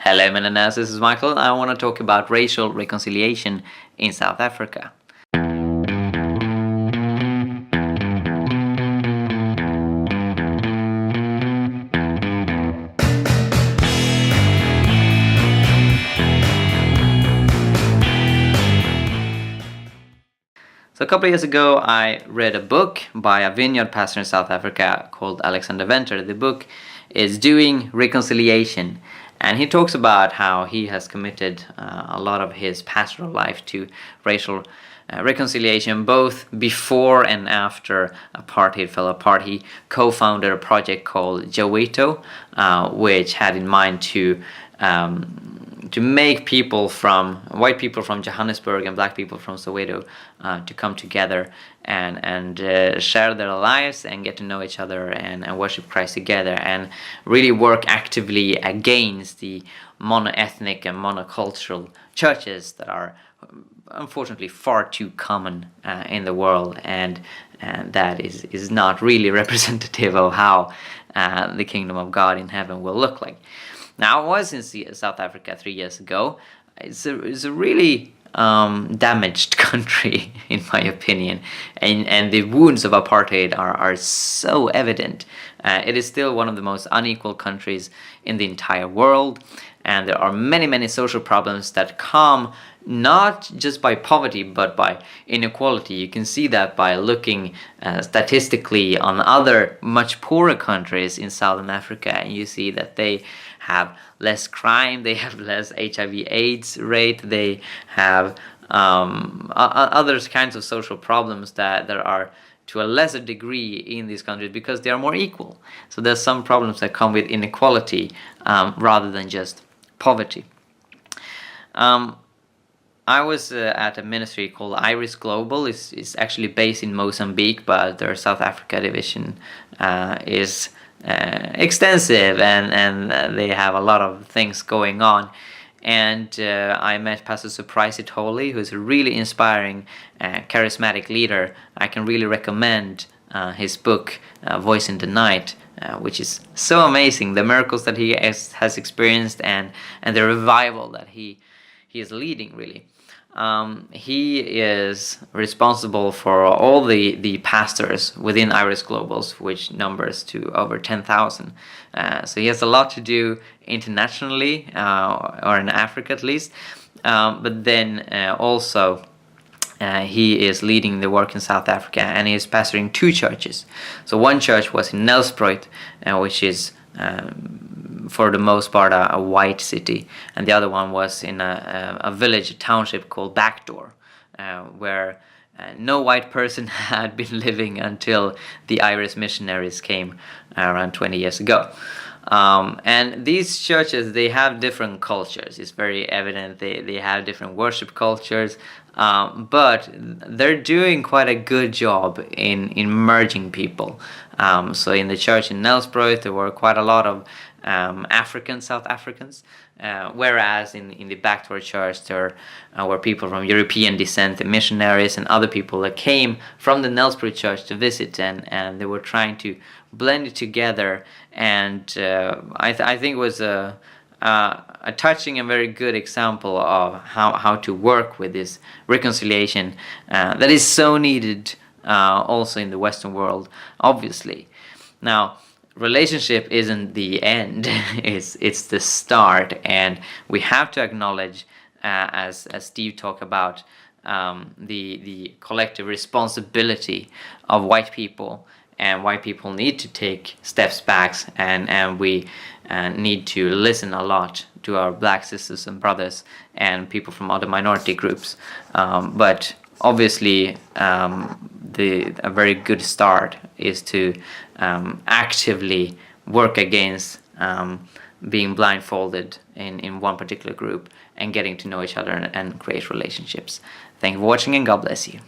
Hello, MennoNerds, this is Michael. I want to talk about racial reconciliation in South Africa. So a couple of years ago, I read a book by a vineyard pastor in South Africa called Alexander Venter. The book is Doing Reconciliation, and he talks about how he has committed a lot of his pastoral life to racial reconciliation, both before and after apartheid fell apart. He co-founded a project called Soweto, which had in mind to make white people from Johannesburg and black people from Soweto to come together and share their lives and get to know each other and worship Christ together and really work actively against the mono-ethnic and monocultural churches that are unfortunately far too common in the world, and that is not really representative of how the kingdom of God in heaven will look like. Now, I was in South Africa 3 years ago. It's a really damaged country, in my opinion, and the wounds of apartheid are so evident. It is still one of the most unequal countries in the entire world, and there are many social problems that come not just by poverty but by inequality. You can see that by looking statistically on other much poorer countries in Southern Africa, and you see that they have less crime, they have less HIV/AIDS rate, they have other kinds of social problems that are to a lesser degree in these countries because they are more equal. So there's some problems that come with inequality rather than just poverty. I was at a ministry called Iris Global. It's actually based in Mozambique, but their South Africa division is extensive, and they have a lot of things going on. And I met Pastor Surprise Itoli, who's a really inspiring, charismatic leader. I can really recommend his book, Voice in the Night, which is so amazing. The miracles that he has experienced and the revival that he is leading, really. He is responsible for all the pastors within Iris Globals, which numbers to over 10,000. So he has a lot to do internationally, or in Africa at least. But then also he is leading the work in South Africa, and he is pastoring 2 churches. So one church was in Nelspruit, which is for the most part a white city, and the other one was in a village, a township called Backdoor, where no white person had been living until the Irish missionaries came around 20 years ago. And these churches, they have different cultures. It's very evident they have different worship cultures, but they're doing quite a good job in merging people. So in the church in Nelspruit, there were quite a lot of South Africans, whereas in the Backdoor church there were people from European descent, the missionaries and other people that came from the Nelspruit church to visit, and they were trying to blend it together, and I think it was a touching and very good example of how to work with this reconciliation that is so needed also in the Western world, obviously. Now, relationship isn't the end, it's the start, and we have to acknowledge, as Steve talked about, the collective responsibility of white people, and white people need to take steps back, and we need to listen a lot to our black sisters and brothers and people from other minority groups. But obviously a very good start is to actively work against being blindfolded in one particular group and getting to know each other and create relationships. Thank you for watching, and God bless you.